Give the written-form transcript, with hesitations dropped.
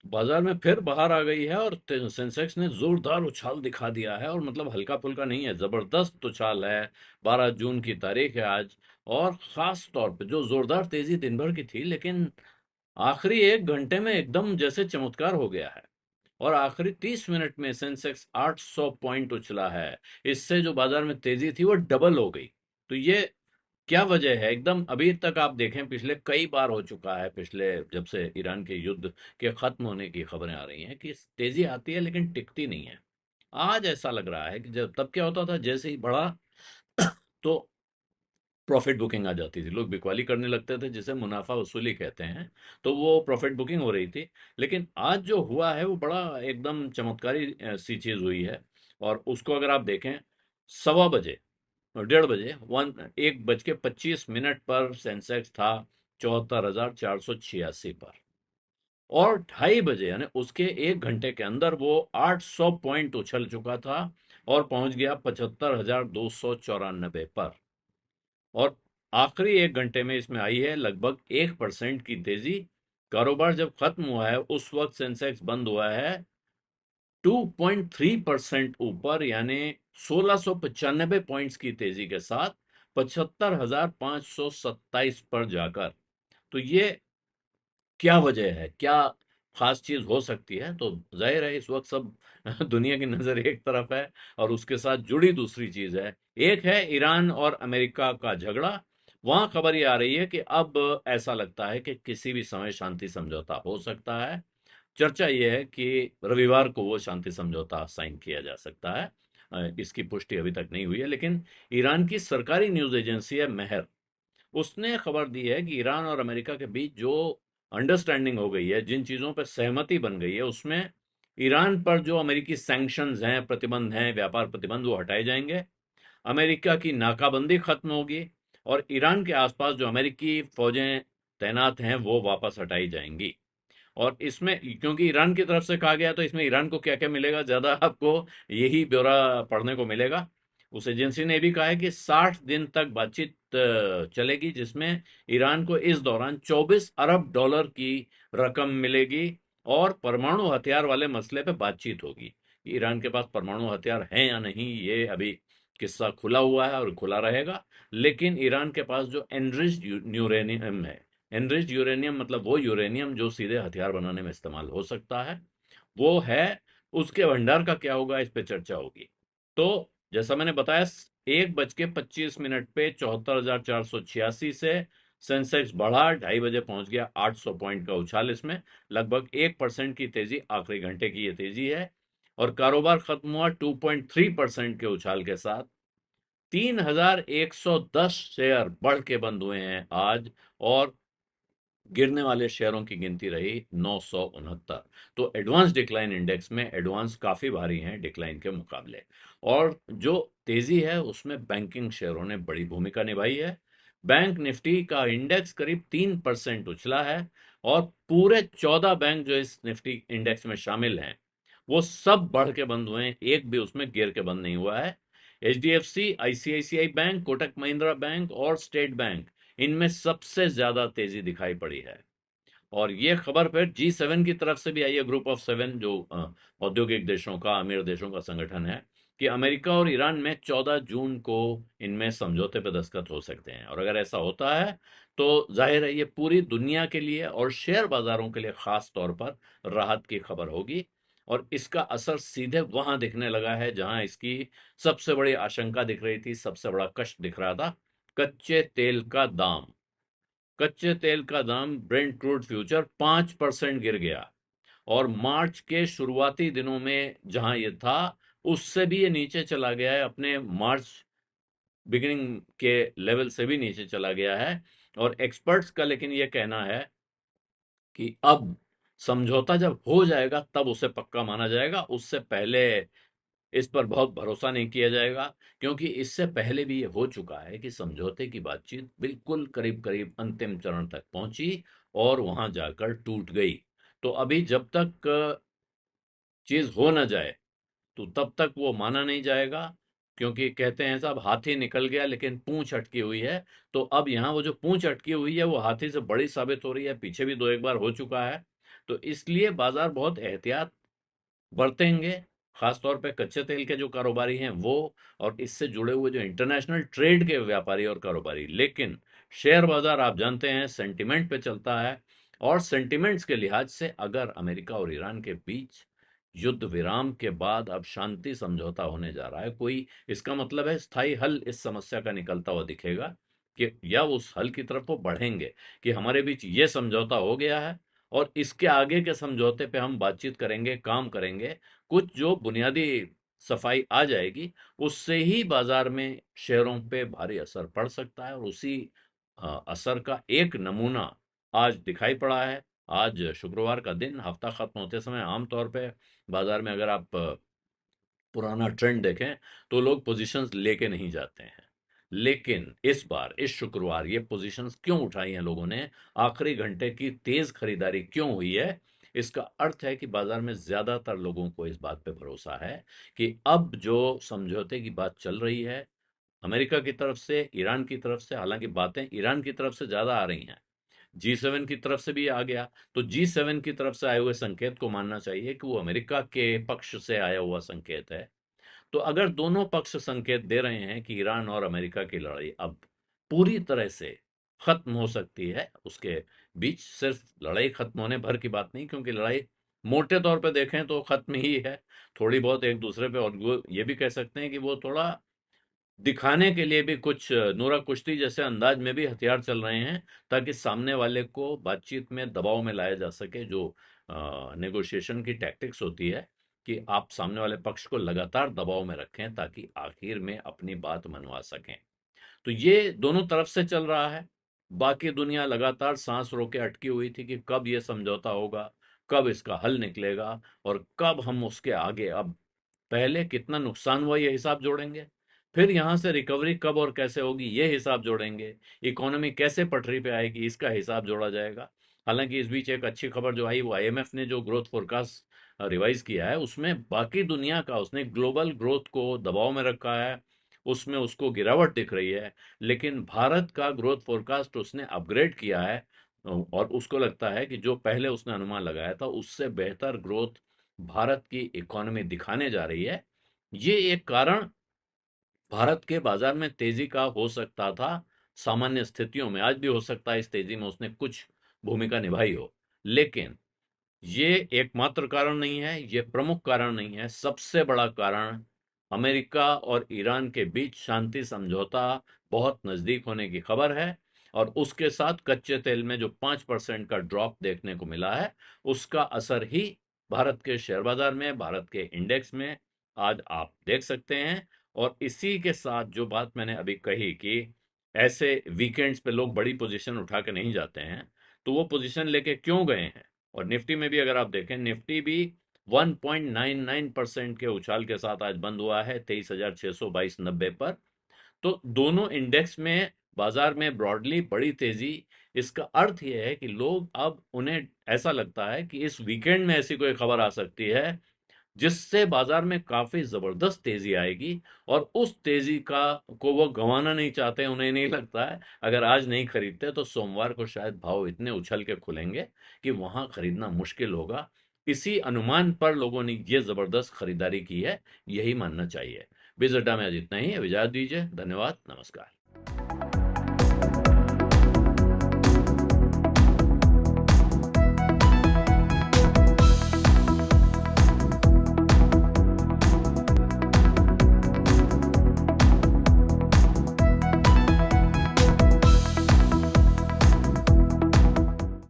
बाजार में फिर बाहर आ गई है और सेंसेक्स ने जोरदार उछाल दिखा दिया है, और मतलब हल्का फुल्का नहीं है, जबरदस्त उछाल है। 12 जून की तारीख है आज। और खास तौर पे जो जोरदार तेजी दिन भर की थी, लेकिन आखिरी 1 घंटे में एकदम जैसे चमत्कार हो गया है। और आखिरी 30 मिनट में सेंसेक्स 800 पॉइंट उछला है। इससे जो बाजार में तेजी थी वो डबल हो गई। तो ये क्या वजह है? एकदम अभी तक आप देखें, पिछले कई बार हो चुका है, पिछले जब से ईरान के युद्ध के खत्म होने की खबरें आ रही हैं कि तेजी आती है लेकिन टिकती नहीं है। आज ऐसा लग रहा है कि जब तब क्या होता था, जैसे ही बढ़ा तो प्रॉफिट बुकिंग आ जाती थी, लोग बिकवाली करने लगते थे, जिसे मुनाफा वसूली कहते हैं। तो वो प्रॉफिट बुकिंग हो रही थी। लेकिन आज जो हुआ है वो बड़ा एकदम चमत्कारी सी चीज हुई है। और उसको अगर आप देखें, 1:15 बजे, 1:30 बजे, 1:25 पर सेंसेक्स था 74,486 पर। और 2:30 बजे यानी उसके 1 घंटे के अंदर वो 800 पॉइंट उछल चुका था और पहुंच गया 75,294 पर। और आखिरी 1 घंटे में इसमें आई है लगभग 1% की तेजी। कारोबार जब खत्म हुआ है उस वक्त सेंसेक्स बंद हुआ है 2.3% ऊपर, यानी 1695 पॉइंट्स की तेजी के साथ 75,527 पर जाकर। तो ये क्या वजह है, क्या खास चीज हो सकती है? तो जाहिर है इस वक्त सब दुनिया की नजर एक तरफ है, और उसके साथ जुड़ी दूसरी चीज है। एक है ईरान और अमेरिका का झगड़ा। वहां खबर ये आ रही है कि अब ऐसा लगता है कि किसी भी समय शांति समझौता हो सकता है। चर्चा ये है कि रविवार को वो शांति समझौता साइन किया जा सकता है। इसकी पुष्टि अभी तक नहीं हुई है, लेकिन ईरान की सरकारी न्यूज एजेंसी है मेहर, उसने खबर दी है कि ईरान और अमेरिका के बीच जो अंडरस्टैंडिंग हो गई है, जिन चीजों पर सहमति बन गई है, उसमें ईरान पर जो अमेरिकी सैंक्शंस हैं, प्रतिबंध हैं, व्यापार प्रतिबंध, वो हटाए जाएंगे। अमेरिका की नाकाबंदी खत्म होगी। और ईरान के आसपास जो अमेरिकी फौजें तैनात हैं वो वापस हटाई जाएंगी। और इसमें क्योंकि ईरान की तरफ से कहा गया, तो इसमें ईरान को क्या क्या मिलेगा, ज्यादा आपको यही ब्यौरा पढ़ने को मिलेगा। उस एजेंसी ने भी कहा है कि 60 दिन तक बातचीत चलेगी, जिसमें ईरान को इस दौरान 24 अरब डॉलर की रकम मिलेगी। और परमाणु हथियार वाले मसले पे बातचीत होगी। ईरान के पास परमाणु हथियार हैं या नहीं, ये अभी किस्सा खुला हुआ है और खुला रहेगा। लेकिन ईरान के पास जो एनरिच्ड यूरेनियम है, एनरिच्ड यूरेनियम मतलब वो यूरेनियम जो सीधे हथियार बनाने में इस्तेमाल हो सकता है, वो है। उसके भंडार का क्या होगा, इस पे चर्चा होगी। तो जैसा मैंने बताया, 1:25 पे 74,486 से सेंसेक्स बढ़ा, 2:30 बजे पहुंच गया 800 पॉइंट का उछाल। इसमें लगभग 1% की तेजी, आखिरी घंटे की ये तेजी है। और कारोबार खत्म हुआ 2.3% के उछाल के साथ। 3,110 शेयर बढ़ के बंद हुए हैं आज। और गिरने वाले शेयरों की गिनती रही 969। तो एडवांस डिक्लाइन इंडेक्स में एडवांस काफी भारी हैं डिक्लाइन के मुकाबले। और जो तेजी है उसमें बैंकिंग शेयरों ने बड़ी भूमिका निभाई है। बैंक निफ्टी का इंडेक्स करीब 3% उछला है। और पूरे 14 बैंक जो इस निफ्टी इंडेक्स में शामिल हैं, वो सब बढ़ के बंद हुए हैं, एक भी उसमें गिर के बंद नहीं हुआ है। HDFC, ICICI bank, Kotak Mahindra bank और स्टेट बैंक, इनमें सबसे ज्यादा तेजी दिखाई पड़ी है। और ये खबर फिर G7 की तरफ से भी आई है, ग्रुप ऑफ 7 जो औद्योगिक देशों का, अमीर देशों का संगठन है, कि अमेरिका और ईरान में 14 जून को इनमें समझौते पर दस्तखत हो सकते हैं। और अगर ऐसा होता है तो जाहिर है ये पूरी दुनिया के लिए और शेयर बाजारों के लिए खास तौर पर राहत की खबर होगी। और इसका असर सीधे वहां दिखने लगा है जहां इसकी सबसे बड़ी आशंका दिख रही थी, सबसे बड़ा कष्ट दिख रहा था। कच्चे तेल का दाम। कच्चे तेल का दाम ब्रेंट क्रूड फ्यूचर 5% गिर गया। और मार्च के शुरुआती दिनों में जहां ये था, उससे भी ये नीचे चला गया है, अपने मार्च बिगिनिंग के लेवल से भी नीचे चला गया है। और एक्सपर्ट्स का लेकिन ये कहना है कि अब समझौता जब हो जाएगा तब उसे पक्का माना जाएगा, उससे पहले इस पर बहुत भरोसा नहीं किया जाएगा। क्योंकि इससे पहले भी ये हो चुका है कि समझौते की बातचीत बिल्कुल करीब करीब अंतिम चरण तक पहुंची और वहां जाकर टूट गई। तो अभी जब तक चीज हो ना जाए, तो तब तक वो माना नहीं जाएगा। क्योंकि कहते हैं साहब, हाथी निकल गया लेकिन पूंछ अटकी हुई है। तो अब यहाँ वो जो पूंछ अटकी हुई है वो हाथी से बड़ी साबित हो रही है, पीछे भी दो एक बार हो चुका है। तो इसलिए बाजार बहुत एहतियात बरतेंगे, खास तौर पे कच्चे तेल के जो कारोबारी हैं वो, और इससे जुड़े हुए जो इंटरनेशनल ट्रेड के व्यापारी और कारोबारी। लेकिन शेयर बाजार आप जानते हैं सेंटिमेंट पे चलता है, और सेंटिमेंट्स के लिहाज से अगर अमेरिका और ईरान के बीच युद्ध विराम के बाद अब शांति समझौता होने जा रहा है कोई, इसका मतलब है स्थायी हल इस समस्या का निकलता हुआ दिखेगा, कि या उस हल की तरफ वो बढ़ेंगे कि हमारे बीच ये समझौता हो गया है और इसके आगे के समझौते पे हम बातचीत करेंगे, काम करेंगे। कुछ जो बुनियादी सफाई आ जाएगी, उससे ही बाजार में शेयरों पे भारी असर पड़ सकता है, और उसी असर का एक नमूना आज दिखाई पड़ा है। आज शुक्रवार का दिन, हफ्ता खत्म होते समय आमतौर पे बाजार में अगर आप पुराना ट्रेंड देखें तो लोग पोजीशंस लेके नहीं जाते हैं। लेकिन इस बार इस शुक्रवार ये पोजीशंस क्यों उठाई हैं लोगों ने, आखिरी घंटे की तेज खरीदारी क्यों हुई है, इसका अर्थ है कि बाजार में ज्यादातर लोगों को इस बात पे भरोसा है कि अब जो समझौते की बात चल रही है अमेरिका की तरफ से, ईरान की तरफ से, हालांकि बातें ईरान की तरफ से ज्यादा आ रही हैं, G7 की तरफ से भी आ गया, तो G7 की तरफ से आए हुए संकेत को मानना चाहिए कि वो अमेरिका के पक्ष से आया हुआ संकेत है। तो अगर दोनों पक्ष संकेत दे रहे हैं कि ईरान और अमेरिका की लड़ाई अब पूरी तरह से खत्म हो सकती है, उसके बीच सिर्फ लड़ाई खत्म होने भर की बात नहीं, क्योंकि लड़ाई मोटे तौर पे देखें तो खत्म ही है, थोड़ी बहुत एक दूसरे पे, और वो ये भी कह सकते हैं कि वो थोड़ा दिखाने के लिए भी कुछ नूरा कुश्ती जैसे अंदाज में भी हथियार चल रहे हैं, ताकि सामने वाले को बातचीत में दबाव में लाया जा सके, जो नेगोशिएशन की टैक्टिक्स होती है कि आप सामने वाले पक्ष को लगातार दबाव में रखें ताकि आखिर में अपनी बात मनवा सकें। तो ये दोनों तरफ से चल रहा है। बाकी दुनिया लगातार सांस रोके अटकी हुई थी कि कब ये समझौता होगा, कब इसका हल निकलेगा, और कब हम उसके आगे अब पहले कितना नुकसान हुआ ये हिसाब जोड़ेंगे, फिर यहां से रिकवरी कब और कैसे होगी ये हिसाब जोड़ेंगे, इकोनॉमी कैसे पटरी पे आएगी इसका हिसाब जोड़ा जाएगा। हालांकि इस बीच एक अच्छी खबर जो आई वो आईएमएफ ने जो ग्रोथ फोरकास्ट रिवाइज किया है उसमें बाकी दुनिया का, उसने ग्लोबल ग्रोथ को दबाव में रखा है, उसमें उसको गिरावट दिख रही है, लेकिन भारत का ग्रोथ फोरकास्ट उसने अपग्रेड किया है, और उसको लगता है कि जो पहले उसने अनुमान लगाया था उससे बेहतर ग्रोथ भारत की इकोनॉमी दिखाने जा रही है। ये एक कारण भारत के बाजार में तेजी का हो सकता था, सामान्य स्थितियों में आज भी हो सकता है इस तेजी में उसने कुछ भूमिका निभाई हो, लेकिन ये एकमात्र कारण नहीं है, ये प्रमुख कारण नहीं है। सबसे बड़ा कारण अमेरिका और ईरान के बीच शांति समझौता बहुत नजदीक होने की खबर है, और उसके साथ कच्चे तेल में जो 5% का ड्रॉप देखने को मिला है, उसका असर ही भारत के शेयर बाजार में, भारत के इंडेक्स में आज आप देख सकते हैं। और इसी के साथ जो बात मैंने अभी कही कि ऐसे वीकेंड्स पे लोग बड़ी पोजीशन उठा के नहीं जाते हैं, तो वो पोजीशन लेके क्यों गए हैं, और निफ्टी में भी अगर आप देखें, निफ्टी भी 1.99% के उछाल के साथ आज बंद हुआ है 23,622.90 पर। तो दोनों इंडेक्स में बाजार में ब्रॉडली बड़ी तेजी, इसका अर्थ यह है कि लोग अब, उन्हें ऐसा लगता है कि इस वीकेंड में ऐसी कोई खबर आ सकती है जिससे बाजार में काफी जबरदस्त तेजी आएगी, और उस तेजी का को वो गंवाना नहीं चाहते। उन्हें नहीं लगता है अगर आज नहीं खरीदते तो सोमवार को शायद भाव इतने उछल के खुलेंगे कि वहां खरीदना मुश्किल होगा। इसी अनुमान पर लोगों ने ये जबरदस्त खरीदारी की है, यही मानना चाहिए। बिजनेस अड्डा में आज इतना ही। अब इजाजत दीजिए, धन्यवाद, नमस्कार।